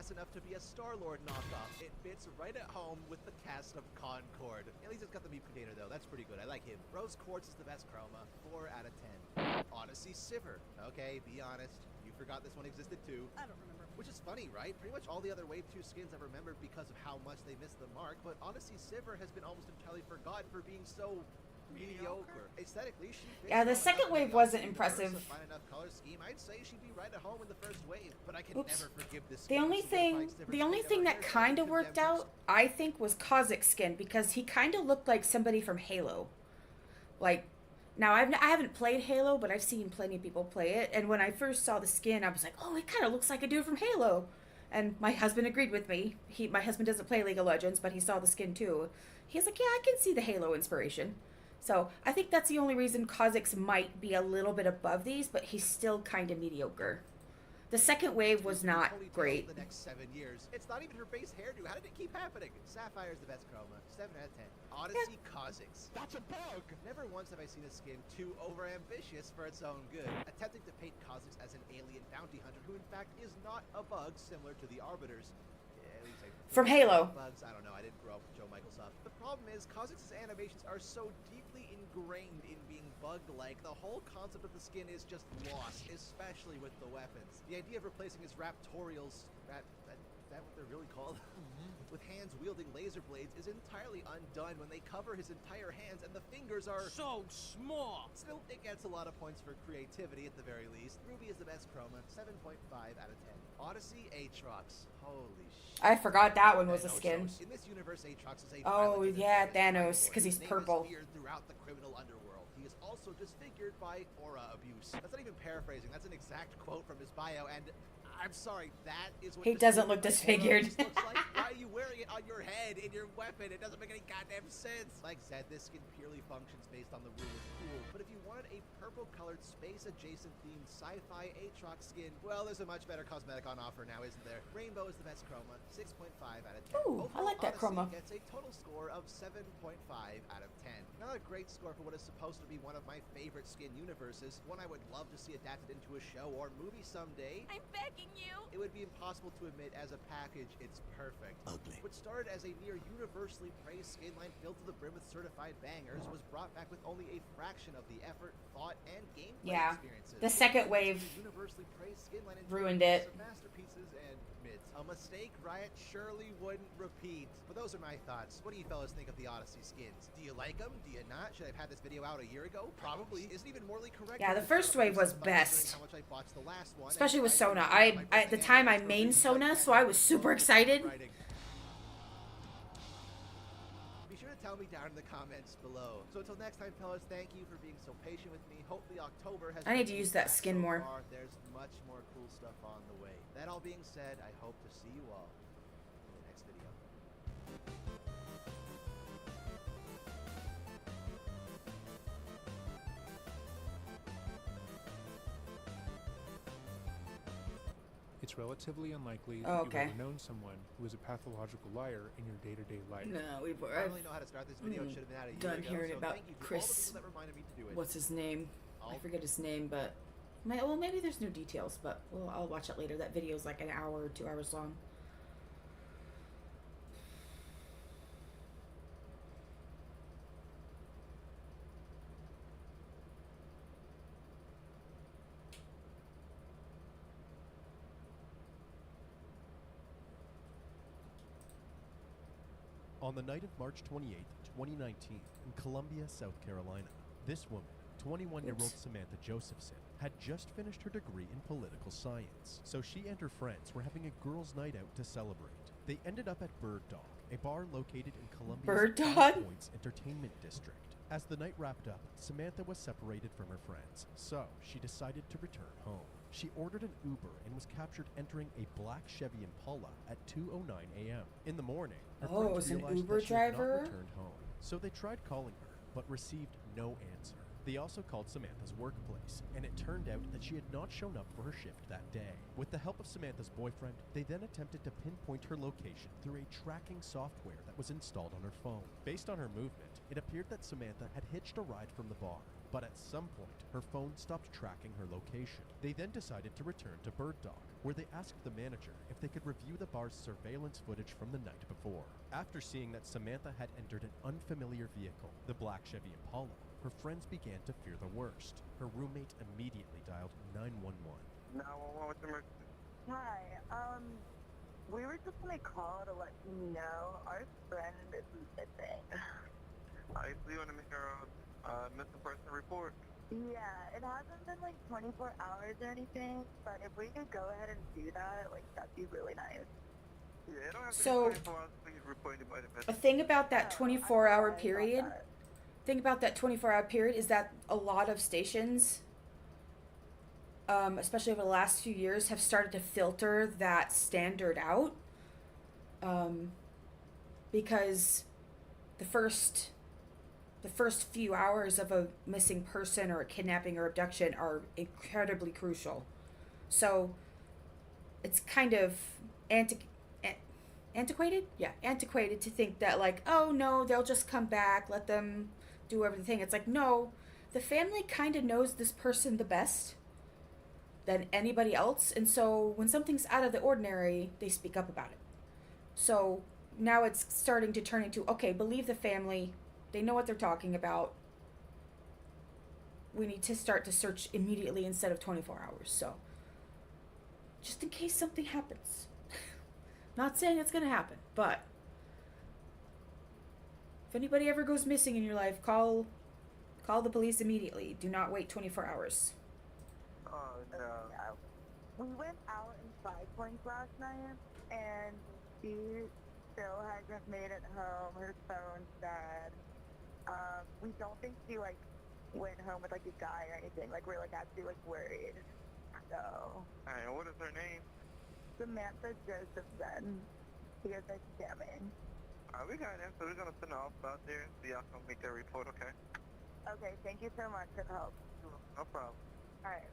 badass enough to be a Star-Lord knockoff. It fits right at home with the cast of Concord. At least it's got the meat container though, that's pretty good, I like him. Rose Quartz is the best chroma, 4 out of 10. Odyssey Sivir, okay, be honest, you forgot this one existed too. I don't remember. Which is funny, right? Pretty much all the other Wave 2 skins I've remembered because of how much they missed the mark, but Odyssey Sivir has been almost entirely forgotten for being so mediocre. Aesthetically, she fits Yeah, the well second enough in wave the wasn't Odyssey impressive. universe, a fine enough color scheme, I'd say she'd be right at home in the first wave, but I can Oops. never forgive this The only thing that kind of worked out, I think, was Kozik's skin, because he kind of looked like somebody from Halo. Like, now I haven't played Halo, but I've seen plenty of people play it, and when I first saw the skin, I was like, oh, it kind of looks like a dude from Halo. And my husband agreed with me. My husband doesn't play League of Legends, but he saw the skin too. He's like, yeah, I can see the Halo inspiration. So I think that's the only reason Kozik's might be a little bit above these, but he's still kind of mediocre. The second wave was not great. The next 7 years. It's not even her base hairdo. How did it keep happening? Sapphire's the best chroma. 7 out of 10. Odyssey Kozik's. That's a bug! Never once have I seen a skin too overambitious for its own good. Attempting to paint Kozik's as an alien bounty hunter who in fact is not a bug similar to the Arbiters. At least From Halo. Bugs, I don't know, I didn't grow up with Joe Michelsoft. The problem is, Kozik's animations are so deeply ingrained in being bug-like, the whole concept of the skin is just lost, especially with the weapons. The idea of replacing his raptorials, is that what they're really called? With hands wielding laser blades is entirely undone when they cover his entire hands and the fingers are so small. Still, it gets a lot of points for creativity at the very least. Ruby is the best chroma, 7.5 out of 10. Odyssey Aatrox. Holy shit. I forgot that one was a skin. In this universe, Aatrox is a Oh, violent yeah, villain. Thanos, because he's His name purple. is feared throughout the criminal underworld. He is also disfigured by aura abuse. That's not even paraphrasing. That's an exact quote from his bio, and I'm sorry, that is what He doesn't look disfigured. looks like. Why are you wearing it on your head in your weapon? It doesn't make any goddamn sense. Like I said, this skin purely functions based on the rule of cool. But if you wanted a purple-colored space-adjacent themed sci-fi Aatrox skin, well, there's a much better cosmetic on offer now, isn't there? Rainbow is the best chroma, 6.5 out of 10. Ooh, I like that Odyssey chroma. Gets a total score of 7.5 out of 10. Not a great score for what is supposed to be one of my favorite skin universes, one I would love to see adapted into a show or movie someday. I'm begging you. It would be impossible to admit as a package it's perfect. Ugly. What started as a near universally praised skin line filled to the brim with certified bangers was brought back with only a fraction of the effort, thought, and gameplay experiences. The second wave universally praised skin line ruined it. Some masterpieces and mids. A mistake Riot surely wouldn't repeat. But those are my thoughts. What do you fellas think of the Odyssey skins? Do you like them? Do you not? Should I have had this video out a year ago? Probably. Isn't even morally correct. Yeah, the first wave was best. How much I botched the last one, Especially with Sona. At the time I mained Sona, so I was super excited. Be sure to tell me down in the comments below. So until next time, fellas, thank you for being so patient with me. Hopefully October has... I need to use that skin more. There's much more cool stuff on the way. That all being said, I hope to see you all in the next video. It's relatively unlikely that Oh, you've ever known someone who is a pathological liar in your day-to-day life. No, I don't really know how to start this video. It should have been out a year done ago, hearing so about thank you to all the Chris. people that reminded me to do it. What's his name? I forget his name, but well, maybe there's no details, but I'll watch it later. That video's like an hour or 2 hours long. On the night of March 28, 2019, in Columbia, South Carolina, this woman, 21-year-old Samantha Josephson, had just finished her degree in political science. So she and her friends were having a girls' night out to celebrate. They ended up at Bird Dog, a bar located in Columbia's Five Points Entertainment District. As the night wrapped up, Samantha was separated from her friends, so she decided to return home. She ordered an Uber and was captured entering a black Chevy Impala at 2:09 a.m. In the morning, her Oh, it friends was an realized Uber that she had not driver? returned home. So they tried calling her, but received no answer. They also called Samantha's workplace, and it turned out that she had not shown up for her shift that day. With the help of Samantha's boyfriend, they then attempted to pinpoint her location through a tracking software that was installed on her phone. Based on her movement, it appeared that Samantha had hitched a ride from the bar, but at some point, her phone stopped tracking her location. They then decided to return to Bird Dog, where they asked the manager if they could review the bar's surveillance footage from the night before. After seeing that Samantha had entered an unfamiliar vehicle, the black Chevy Impala, her friends began to fear the worst. Her roommate immediately dialed 911. 911 with emergency. Hi, we were just gonna call to let you know our friend is missing. So you want to make a missing person report? Yeah, it hasn't been like 24 hours or anything, but if we could go ahead and do that, like, that'd be really nice. Yeah, it don't have to So, be 24 hours for you to report anybody A missing. thing about that Oh, 24-hour I period. thought that. Thing about that 24-hour period is that a lot of stations, especially over the last few years, have started to filter that standard out, because the first few hours of a missing person or a kidnapping or abduction are incredibly crucial. So it's kind of antiquated? Yeah, antiquated to think that, like, oh no, they'll just come back, let them do everything. It's like, no, the family kind of knows this person the best than anybody else, and so when something's out of the ordinary, they speak up about it. So now it's starting to turn into, okay, believe the family, they know what they're talking about. We need to start to search immediately instead of 24 hours. So just in case something happens. Not saying it's going to happen, but if anybody ever goes missing in your life, call the police immediately. Do not wait 24 hours. Oh, no. Yeah. We went out in 5 Points last night, and she still hasn't made it home. Her phone's dead. We don't think she, like, went home with, like, a guy or anything. Like, we're, like, actually, like, worried. So, Alright, what is her name? Samantha Josephson. She goes by Scamming. Alright, we got it. So we're going to send an officer out there so y'all can make that report, okay? Okay, thank you so much for the help. No problem. Alright.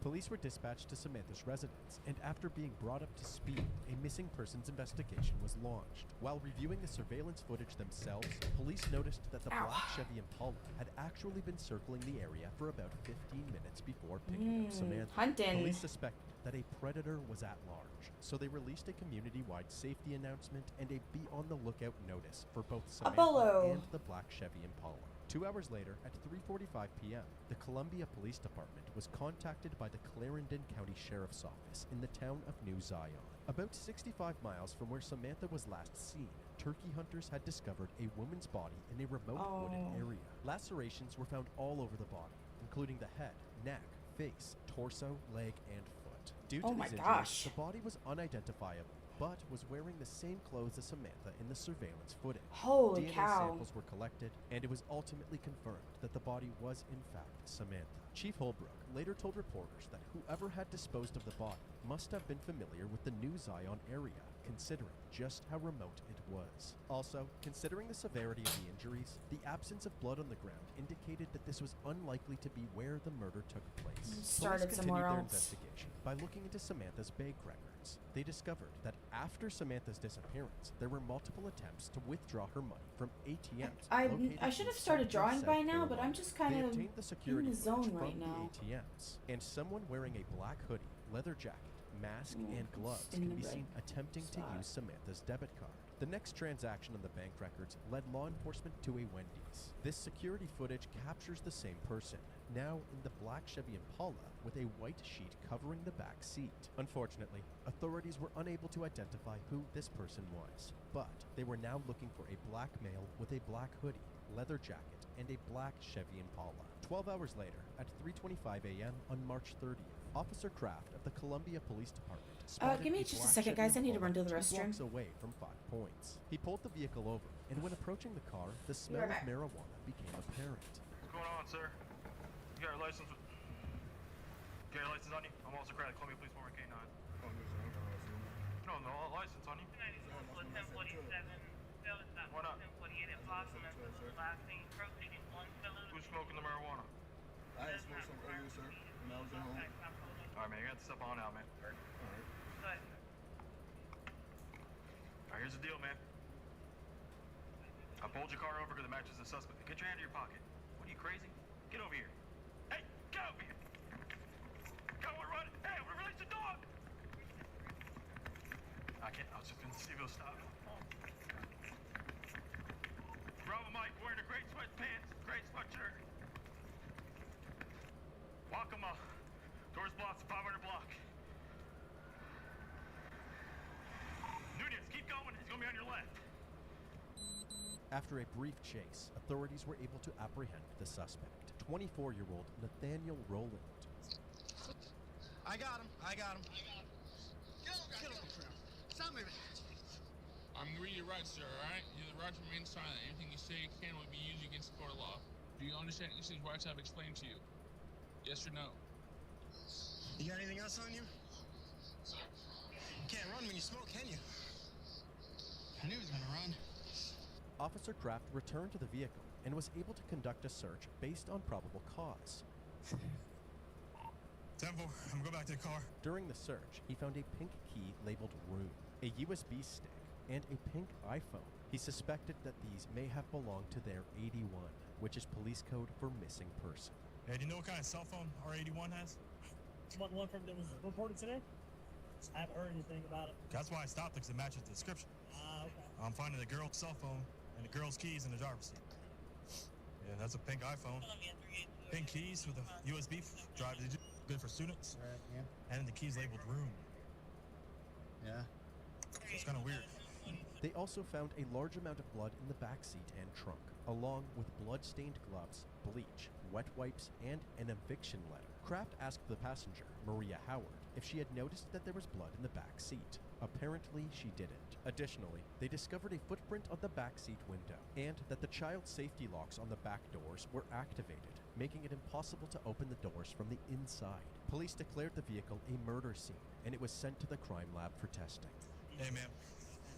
Police were dispatched to Samantha's residence, and after being brought up to speed, a missing persons investigation was launched. While reviewing the surveillance footage themselves, police noticed that the Ow. black Chevy Impala had actually been circling the area for about 15 minutes before picking up Samantha. Hunting. Police suspected that a predator was at large, so they released a community-wide safety announcement and a be on the lookout notice for both Samantha bolo. and the black Chevy Impala. 2 hours later, at 3:45 p.m., the Columbia Police Department was contacted by the Clarendon County Sheriff's Office in the town of New Zion. About 65 miles from where Samantha was last seen, turkey hunters had discovered a woman's body in a remote wooded area. Lacerations were found all over the body, including the head, neck, face, torso, leg, and foot. Due to Oh my these gosh. injuries, the body was unidentifiable, but was wearing the same clothes as Samantha in the surveillance footage. Holy DNA cow. samples were collected, and it was ultimately confirmed that the body was in fact Samantha. Chief Holbrook later told reporters that whoever had disposed of the body must have been familiar with the New Zion area, considering just how remote it was. Also, considering the severity of the injuries, the absence of blood on the ground indicated that this was unlikely to be where the murder took place. Started Police somewhere continued their else. investigation by looking into Samantha's bank records. They discovered that after Samantha's disappearance, there were multiple attempts to withdraw her money from ATMs. I located should in have started Central drawing by South now, but I'm Carolina. just kind They of obtained the security in the zone footage right from now. the ATMs, and someone wearing a black hoodie, leather jacket, mask, and gloves in can the be right seen attempting to spot. use Samantha's debit card. The next transaction on the bank records led law enforcement to a Wendy's. This security footage captures the same person, now in the black Chevy Impala with a white sheet covering the back seat. Unfortunately, authorities were unable to identify who this person was, but they were now looking for a black male with a black hoodie, leather jacket, and a black Chevy Impala. 12 hours later, at 3:25 a.m. on March 30th, Officer Kraft of the Columbia Police Department spotted give me a just a black second, Chevy guys. I need to Impala run to the 2 restroom. blocks away from 5 Points. He pulled the vehicle over, and when approaching the car, the smell right of back. marijuana became apparent. What's going on, sir? You got your license? You got your license on you? I'm also credit. Columbia Police Department K9. You don't know all license on you. 1047, Why not? 1048 at Blossom, last thing, rotated one fellow. Who's smoking the marijuana? I had smoked some earlier, sir, when I was at home. Alright, man, you got to step on out, man. But Alright, here's the deal, man. I pulled your car over because it matches the suspect. Get your hand in your pocket. What are you, crazy? Get over here. Hey, get over here. Come on, run. Hey, we release the dog. I can't. I was just gonna see if he'll stop. Bravo Mike wearing a great sweatpants, great sweatshirt. Walk him up. Doors blocked, 500 block. Nunez, keep going. He's gonna be on your left. After a brief chase, authorities were able to apprehend the suspect, 24-year-old Nathaniel Rowland. I got him. Get over here. Stop moving. I'm gonna read your rights, sir, alright? You're the right to remain silent. Anything you say can will be used against the court of law. Do you understand these rights I've explained to you? Yes or no? You got anything else on you? You can't run when you smoke, can you? I knew he was gonna run. Officer Kraft returned to the vehicle and was able to conduct a search based on probable cause. Temple, I'm gonna go back to the car. During the search, he found a pink key labeled Room, a USB stick, and a pink iPhone. He suspected that these may have belonged to their 81, which is police code for missing person. Hey, do you know what kind of cell phone our 81 has? What one from that was reported today? I haven't heard anything about it. That's why I stopped, because it matches the description. Okay. I'm finding the girl's cell phone and the girl's keys in the driver's seat. Yeah, that's a pink iPhone. Pink keys with a USB drive. Good for students. Right, yeah. And the keys labeled Room. Yeah. It's kind of weird. They also found a large amount of blood in the back seat and trunk, along with blood-stained gloves, bleach, wet wipes, and an eviction letter. Kraft asked the passenger, Maria Howard, if she had noticed that there was blood in the back seat. Apparently, she didn't. Additionally, they discovered a footprint on the back seat window, and that the child safety locks on the back doors were activated, making it impossible to open the doors from the inside. Police declared the vehicle a murder scene, and it was sent to the crime lab for testing. Hey, man.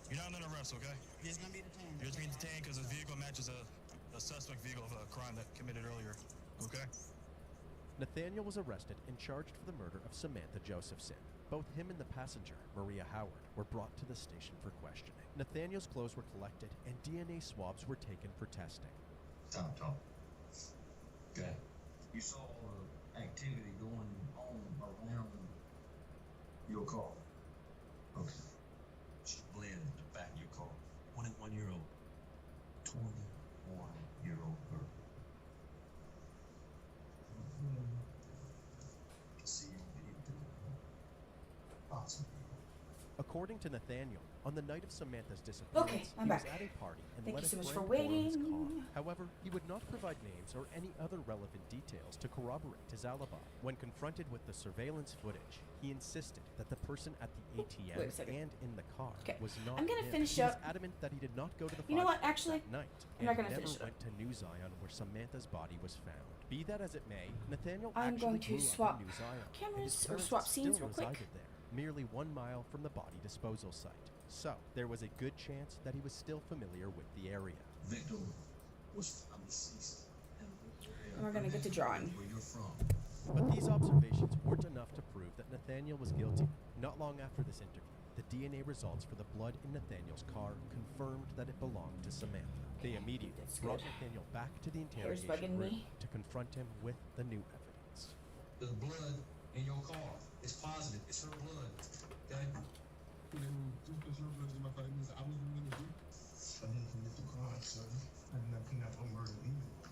You're not under arrest, okay? He's gonna be detained. You're just being detained because the vehicle matches a suspect vehicle of a crime that committed earlier, okay? Nathaniel was arrested and charged for the murder of Samantha Josephson. Both him and the passenger, Maria Howard, were brought to the station for questioning. Nathaniel's clothes were collected and DNA swabs were taken for testing. Talk. Okay. You saw activity going on around your car. Okay. She bled in the back of your car. 21-year-old. 21-year-old girl. See you video. Awesome. According to Nathaniel, on the night of Samantha's disappearance, Okay, I'm he was back. at a party and Thank let you so a much friend for borrow his waiting. car. However, he would not provide names or any other relevant details to corroborate his alibi. When confronted with the surveillance footage, he insisted that the person at the ATM Wait a second. and in the car Okay, was not I'm gonna him. finish He was up. adamant that he did not go to the You know what, Fox actually, that night I'm and not gonna never finish it went to New Zion where Samantha's body was found. Be that as it may, Nathaniel I'm actually going to grew up swap in New Zion, and cameras his or parents swap still scenes real quick. resided there, merely 1 mile from the body disposal site. So, there was a good chance that he was still familiar with the area. Victim was found deceased. And we're gonna get to drawing. Where you're from. But these observations weren't enough to prove that Nathaniel was guilty. Not long after this interview, the DNA results for the blood in Nathaniel's car confirmed that it belonged to Samantha. They immediately That's brought good. Nathaniel back to the Hair's interrogation bugging room me. to confront him with the new evidence. There's blood in your car. It's positive. It's her blood. Okay? Just because your blood is my fight means I was going to do. I didn't commit the crime, son. I did not commit no murder either.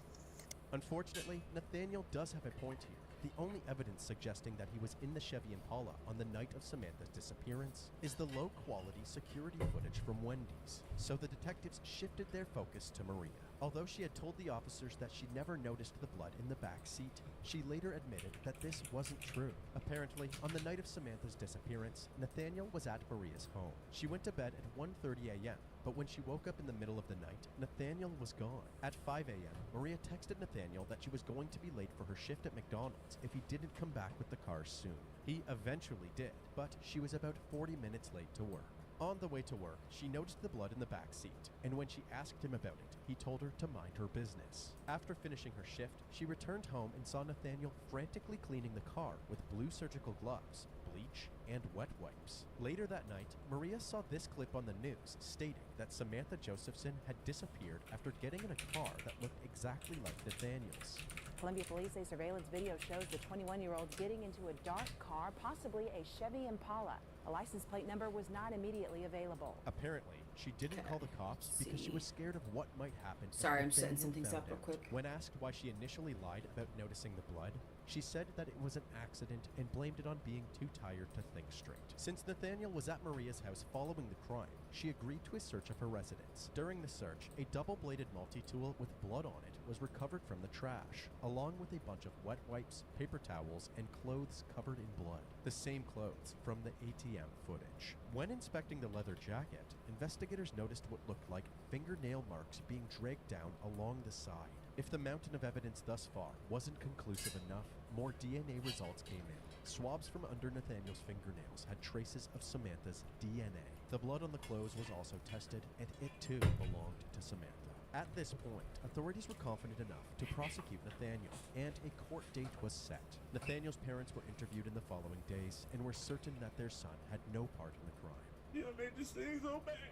Unfortunately, Nathaniel does have a point here. The only evidence suggesting that he was in the Chevy Impala on the night of Samantha's disappearance is the low-quality security footage from Wendy's. So the detectives shifted their focus to Maria. Although she had told the officers that she never noticed the blood in the back seat, she later admitted that this wasn't true. Apparently, on the night of Samantha's disappearance, Nathaniel was at Maria's home. She went to bed at 1:30 a.m., but when she woke up in the middle of the night, Nathaniel was gone. At 5 a.m., Maria texted Nathaniel that she was going to be late for her shift at McDonald's if he didn't come back with the car soon. He eventually did, but she was about 40 minutes late to work. On the way to work, she noticed the blood in the back seat, and when she asked him about it, he told her to mind her business. After finishing her shift, she returned home and saw Nathaniel frantically cleaning the car with blue surgical gloves, bleach, and wet wipes. Later that night, Maria saw this clip on the news stating that Samantha Josephson had disappeared after getting in a car that looked exactly like Nathaniel's. Columbia police say surveillance video shows the 21-year-old getting into a dark car, possibly a Chevy Impala. A license plate number was not immediately available. Apparently, she didn't call the cops because she was scared of what might happen. Sorry, if I'm setting Nathaniel some things found up real out. quick. When asked why she initially lied about noticing the blood, she said that it was an accident and blamed it on being too tired to think straight. Since Nathaniel was at Maria's house following the crime, she agreed to a search of her residence. During the search, a double-bladed multi-tool with blood on it was recovered from the trash, along with a bunch of wet wipes, paper towels, and clothes covered in blood. The same clothes from the ATM footage. When inspecting the leather jacket, investigators noticed what looked like fingernail marks being dragged down along the side. If the mountain of evidence thus far wasn't conclusive enough, more DNA results came in. Swabs from under Nathaniel's fingernails had traces of Samantha's DNA. The blood on the clothes was also tested, and it too belonged to Samantha. At this point, authorities were confident enough to prosecute Nathaniel, and a court date was set. Nathaniel's parents were interviewed in the following days and were certain that their son had no part in the crime. You done made this thing so bad.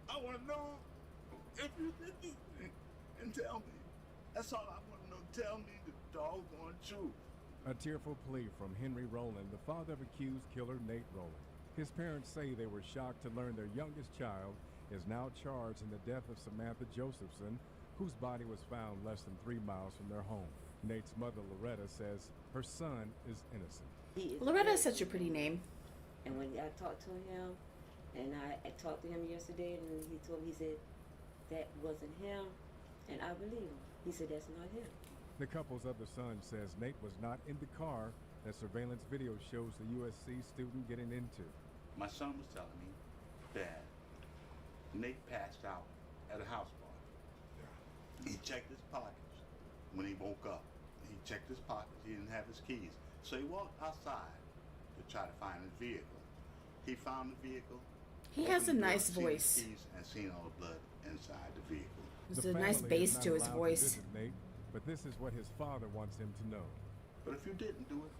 I want to know if you did this thing and tell me. That's all I want to know. Tell me the doggone truth. A tearful plea from Henry Rowland, the father of accused killer Nate Rowland. His parents say they were shocked to learn their youngest child is now charged in the death of Samantha Josephson, whose body was found less than 3 miles from their home. Nate's mother, Loretta, says her son is innocent. Loretta is such a pretty name. And when I talked to him, and I talked to him yesterday, and he told me, he said, that wasn't him, and I believe him. He said, that's not him. The couple's other son says Nate was not in the car that surveillance video shows the USC student getting into. My son was telling me that Nate passed out at a house party. He checked his pockets when he woke up. He checked his pockets. He didn't have his keys. So he walked outside to try to find his vehicle. He found the vehicle. He has a nice seen voice. the keys and seen all the blood inside the vehicle. There's a nice bass to his voice. Nate, but this is what his father wants him to know. But if you didn't do it,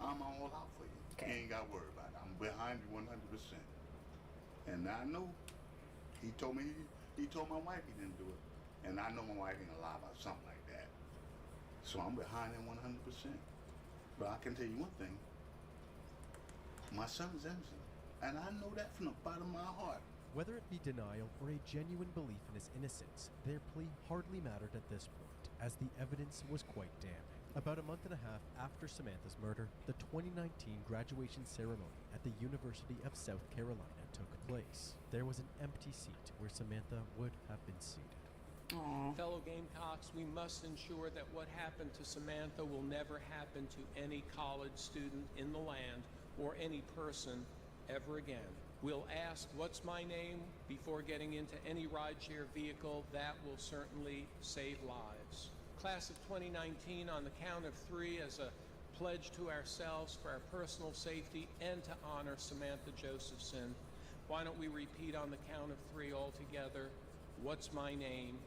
I'm all out for you. Okay. You ain't got to worry about it. I'm behind you 100%. And I know he told my wife he didn't do it. And I know my wife ain't gonna lie about something like that. So I'm behind him 100%. But I can tell you one thing. My son is innocent. And I know that from the bottom of my heart. Whether it be denial or a genuine belief in his innocence, their plea hardly mattered at this point, as the evidence was quite damning. About a month and a half after Samantha's murder, the 2019 graduation ceremony at the University of South Carolina took place. There was an empty seat where Samantha would have been seated. Aww. Fellow Gamecocks, we must ensure that what happened to Samantha will never happen to any college student in the land or any person ever again. We'll ask, what's my name, before getting into any rideshare vehicle. That will certainly save lives. Class of 2019, on the count of 3, as a pledge to ourselves for our personal safety and to honor Samantha Josephson, why don't we repeat on the count of 3 all together? What's my name?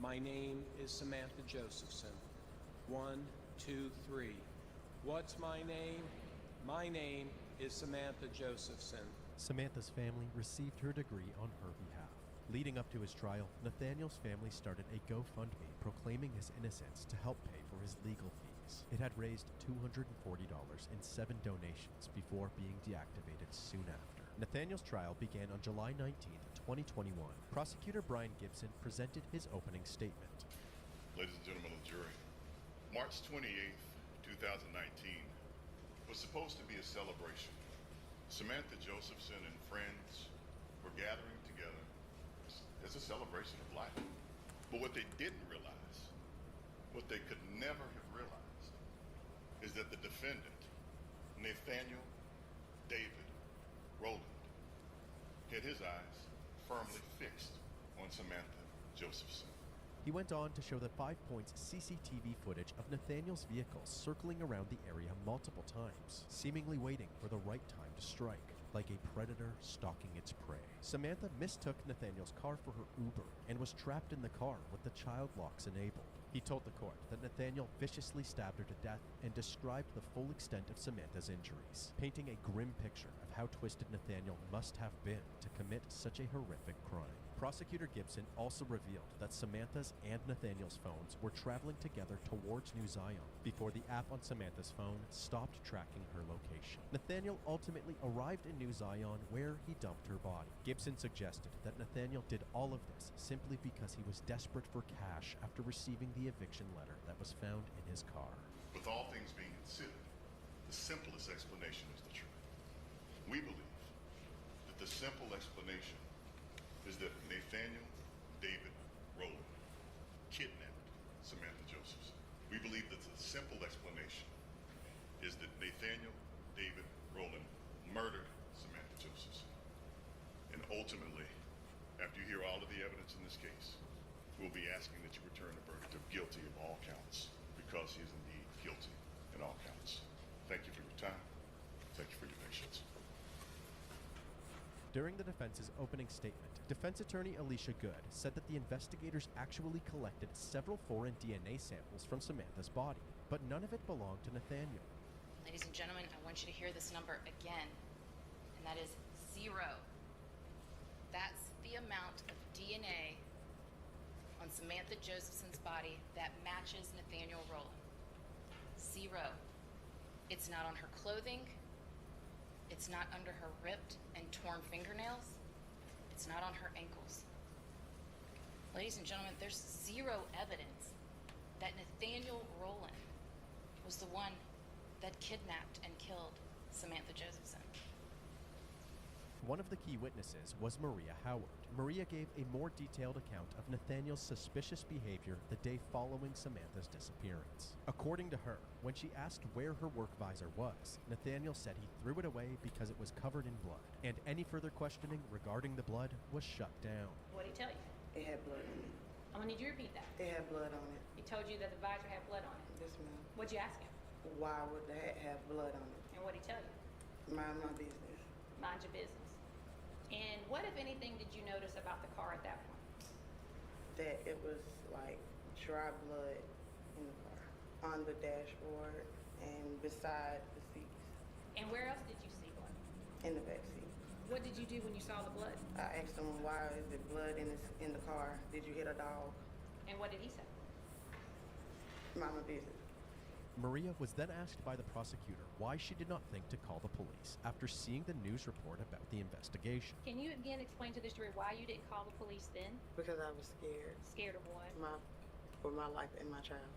My name is Samantha Josephson. 1, 2, 3. What's my name? My name is Samantha Josephson. Samantha's family received her degree on her behalf. Leading up to his trial, Nathaniel's family started a GoFundMe proclaiming his innocence to help pay for his legal fees. It had raised $240 in 7 donations before being deactivated soon after. Nathaniel's trial began on July 19, 2021. Prosecutor Brian Gibson presented his opening statement. Ladies and gentlemen of the jury, March 28th, 2019 was supposed to be a celebration. Samantha Josephson and friends were gathering together as a celebration of life. But what they didn't realize, what they could never have realized, is that the defendant, Nathaniel David Rowland, had his eyes firmly fixed on Samantha Josephson. He went on to show the 5 points CCTV footage of Nathaniel's vehicle circling around the area multiple times, seemingly waiting for the right time to strike, like a predator stalking its prey. Samantha mistook Nathaniel's car for her Uber and was trapped in the car with the child locks enabled. He told the court that Nathaniel viciously stabbed her to death and described the full extent of Samantha's injuries, painting a grim picture of how twisted Nathaniel must have been to commit such a horrific crime. Prosecutor Gibson also revealed that Samantha's and Nathaniel's phones were traveling together towards New Zion before the app on Samantha's phone stopped tracking her location. Nathaniel ultimately arrived in New Zion where he dumped her body. Gibson suggested that Nathaniel did all of this simply because he was desperate for cash after receiving the eviction letter that was found in his car. With all things being considered, the simplest explanation is the truth. We believe that the simple explanation is that Nathaniel David Rowland kidnapped Samantha Josephson. We believe that the simple explanation is that Nathaniel David Rowland murdered Samantha Josephson. And ultimately, after you hear all of the evidence in this case, we'll be asking that you return a verdict of guilty of all counts, because he is indeed guilty in all counts. Thank you for your time. Thank you for your patience. During the defense's opening statement, defense attorney Alicia Good said that the investigators actually collected several foreign DNA samples from Samantha's body, but none of it belonged to Nathaniel. Ladies and gentlemen, I want you to hear this number again, and that is 0. That's the amount of DNA on Samantha Josephson's body that matches Nathaniel Rowland. 0. It's not on her clothing. It's not under her ripped and torn fingernails. It's not on her ankles. Ladies and gentlemen, there's 0 evidence that Nathaniel Rowland was the one that kidnapped and killed Samantha Josephson. One of the key witnesses was Maria Howard. Maria gave a more detailed account of Nathaniel's suspicious behavior the day following Samantha's disappearance. According to her, when she asked where her work visor was, Nathaniel said he threw it away because it was covered in blood, and any further questioning regarding the blood was shut down. What did he tell you? It had blood on it. I'm gonna need you to repeat that. It had blood on it. He told you that the visor had blood on it. Yes, ma'am. What'd you ask him? Why would the hat have blood on it? And what'd he tell you? Mind my business. Mind your business. And what, if anything, did you notice about the car at that point? That it was like dry blood in the car, on the dashboard and beside the seats. And where else did you see blood? In the back seat. What did you do when you saw the blood? I asked him, why is there blood in the car? Did you hit a dog? And what did he say? Mind my business. Maria was then asked by the prosecutor why she did not think to call the police after seeing the news report about the investigation. Can you again explain to the jury why you didn't call the police then? Because I was scared. Scared of what? For my life and my child.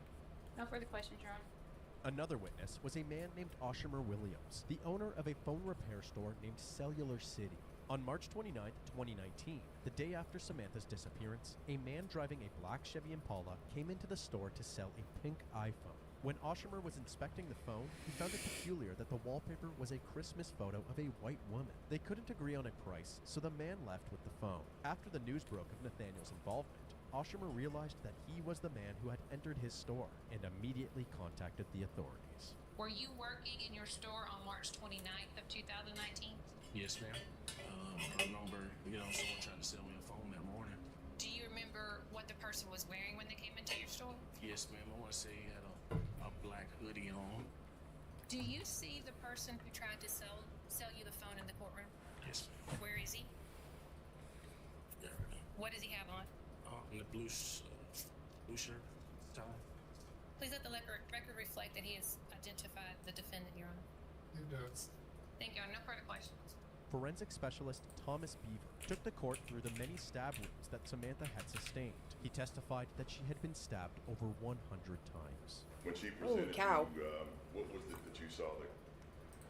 No further questions, Your Honor. Another witness was a man named Oshimer Williams, the owner of a phone repair store named Cellular City. On March 29, 2019, the day after Samantha's disappearance, a man driving a black Chevy Impala came into the store to sell a pink iPhone. When Oshimer was inspecting the phone, he found it peculiar that the wallpaper was a Christmas photo of a white woman. They couldn't agree on a price, so the man left with the phone. After the news broke of Nathaniel's involvement, Oshimer realized that he was the man who had entered his store and immediately contacted the authorities. Were you working in your store on March 29th of 2019? Yes, ma'am. I remember, someone trying to sell me a phone that morning. Do you remember what the person was wearing when they came into your store? Yes, ma'am. I want to say he had a black hoodie on. Do you see the person who tried to sell you the phone in the courtroom? Yes. Where is he? Yeah. What does he have on? In the blue shirt, tie. Please let the record reflect that he has identified the defendant, Your Honor. It does. Thank you, Your Honor. No further questions. Forensic specialist Thomas Beaver took the court through the many stab wounds that Samantha had sustained. He testified that she had been stabbed over 100 times. When she presented cow. you, what was it that you saw that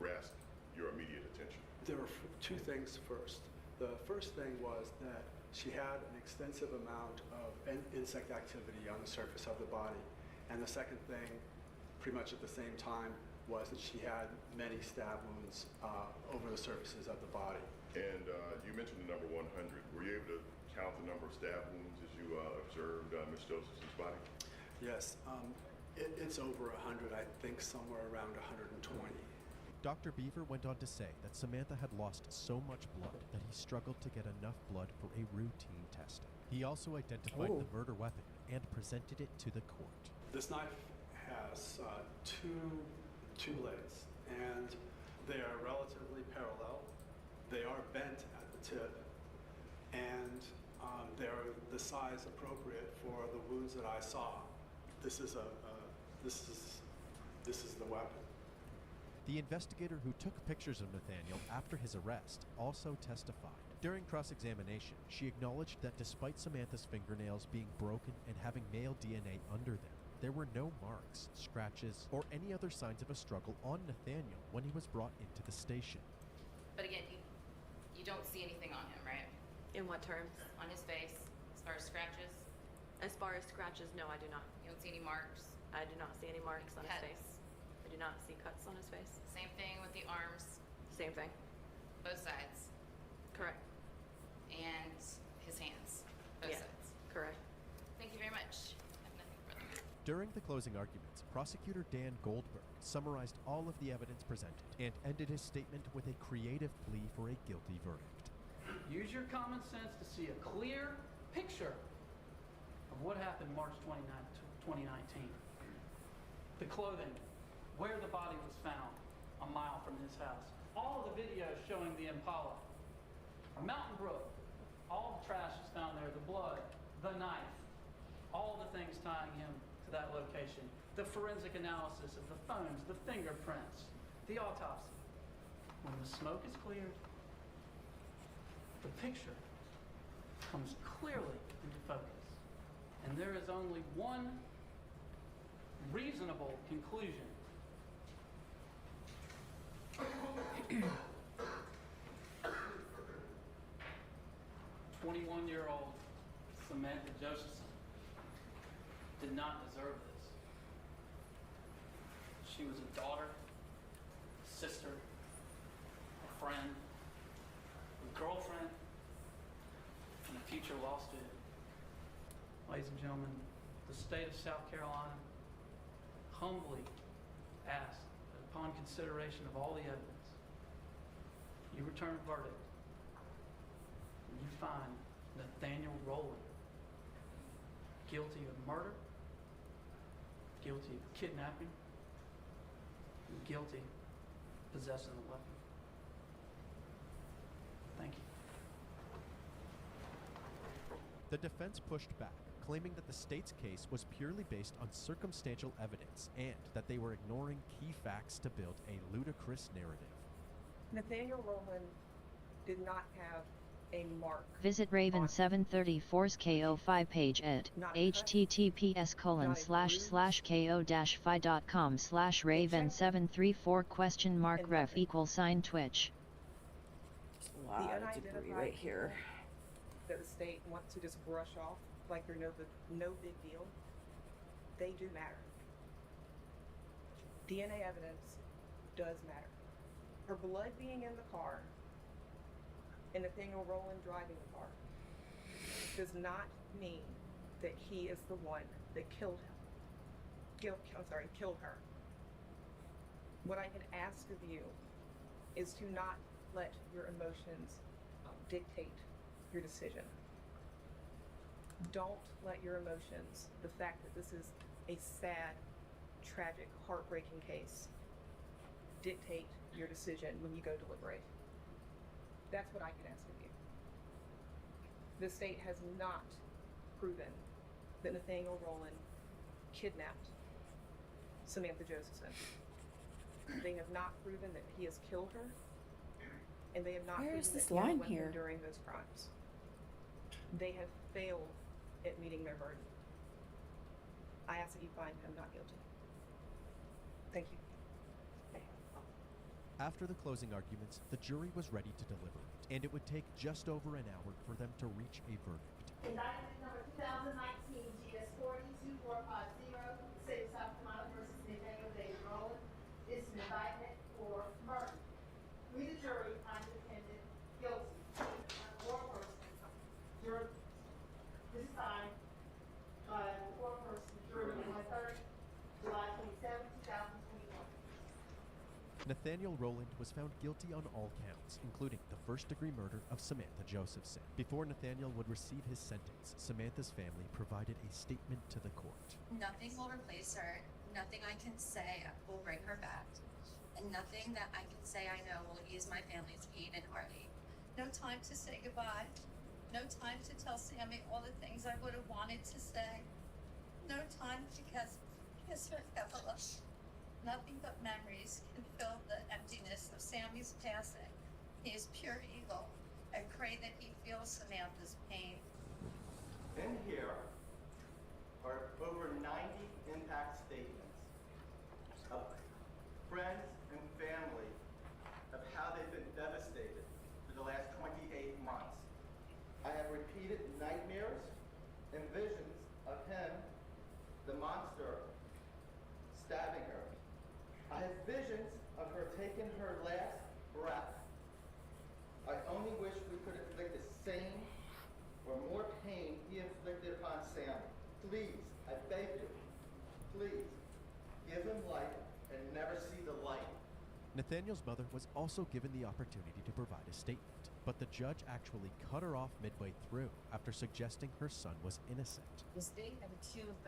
grasped your immediate attention? There were two things first. The first thing was that she had an extensive amount of insect activity on the surface of the body. And the second thing, pretty much at the same time, was that she had many stab wounds over the surfaces of the body. And you mentioned the number 100. Were you able to count the number of stab wounds as you observed Ms. Josephson's body? Yes, it's over 100, I think somewhere around 120. Dr. Beaver went on to say that Samantha had lost so much blood that he struggled to get enough blood for a routine testing. He also identified the murder weapon and presented it to the court. This knife has two blades, and they are relatively parallel. They are bent at the tip, and They're the size appropriate for the wounds that I saw. This is the weapon. The investigator who took pictures of Nathaniel after his arrest also testified. During cross-examination, she acknowledged that despite Samantha's fingernails being broken and having male DNA under them, there were no marks, scratches, or any other signs of a struggle on Nathaniel when he was brought into the station. But again, you don't see anything on him, right? In what terms? On his face, as far as scratches? As far as scratches, no, I do not. You don't see any marks? I do not see any marks on his Cuts? face. I do not see cuts on his face. Same thing with the arms? Same thing. Both sides? Correct. And his hands? Both Yeah. sides? Correct. Thank you very much. I have nothing further. During the closing arguments, prosecutor Dan Goldberg summarized all of the evidence presented and ended his statement with a creative plea for a guilty verdict. Use your common sense to see a clear picture of what happened March 29th, 2019. The clothing, where the body was found, a mile from his house. All of the videos showing the Impala. A Mountain Brook, all the trash is found there, the blood, the knife, all the things tying him to that location. The forensic analysis of the phones, the fingerprints, the autopsy. When the smoke is cleared, the picture comes clearly into focus. And there is only one reasonable conclusion. 21-year-old Samantha Josephson did not deserve this. She was a daughter, a sister, a friend, a girlfriend, and a future law student. Ladies and gentlemen, the state of South Carolina humbly asks that upon consideration of all the evidence, you return a verdict and you find Nathaniel Rowland guilty of murder, guilty of kidnapping, and guilty of possessing a weapon. Thank you. The defense pushed back, claiming that the state's case was purely based on circumstantial evidence and that they were ignoring key facts to build a ludicrous narrative. Nathaniel Rowland did not have a mark. Visit Raven734's KO5 page at https://ko-fi.com/raven734?ref=Twitch. Wow, that's a debris right here. That the state wants to just brush off like they're no big deal. They do matter. DNA evidence does matter. Her blood being in the car and Nathaniel Rowland driving the car does not mean that he is the one that killed her. What I can ask of you is to not let your emotions dictate your decision. Don't let your emotions, the fact that this is a sad, tragic, heartbreaking case, dictate your decision when you go deliberate. That's what I can ask of you. The state has not proven that Nathaniel Rowland kidnapped Samantha Josephson. They have not proven that he has killed her, and they have not Where proven is this that he had a line weapon here? during those crimes. They have failed at meeting their burden. I ask that you find him not guilty. Thank you. After the closing arguments, the jury was ready to deliberate, and it would take just over an hour for them to reach a verdict. Indictment number 2019 GS 42450, the state of South Carolina versus Nathaniel David Rowland. This is an indictment for murder. We, the jury, find the defendant guilty or person. Jury, this is signed by the four-person jury on 3rd July 27, 2021. Nathaniel Rowland was found guilty on all counts, including the first-degree murder of Samantha Josephson. Before Nathaniel would receive his sentence, Samantha's family provided a statement to the court. Nothing will replace her. Nothing I can say will bring her back. And nothing that I can say I know will ease my family's pain and heartache. No time to say goodbye. No time to tell Sammy all the things I would have wanted to say. No time to kiss her Evelyn. Nothing but memories can fill the emptiness of Sammy's passing. He is pure evil. I pray that he feels Samantha's pain. In here are over 90 impact statements of friends and family of how they've been devastated for the last 28 months. I have repeated nightmares and visions of him, the monster, stabbing her. I have visions of her taking her last breath. I only wish we could inflict the same or more pain he inflicted upon Sam. Please, I beg you, please, give him life and never see the light. Nathaniel's mother was also given the opportunity to provide a statement, but the judge actually cut her off midway through after suggesting her son was innocent. The state have accused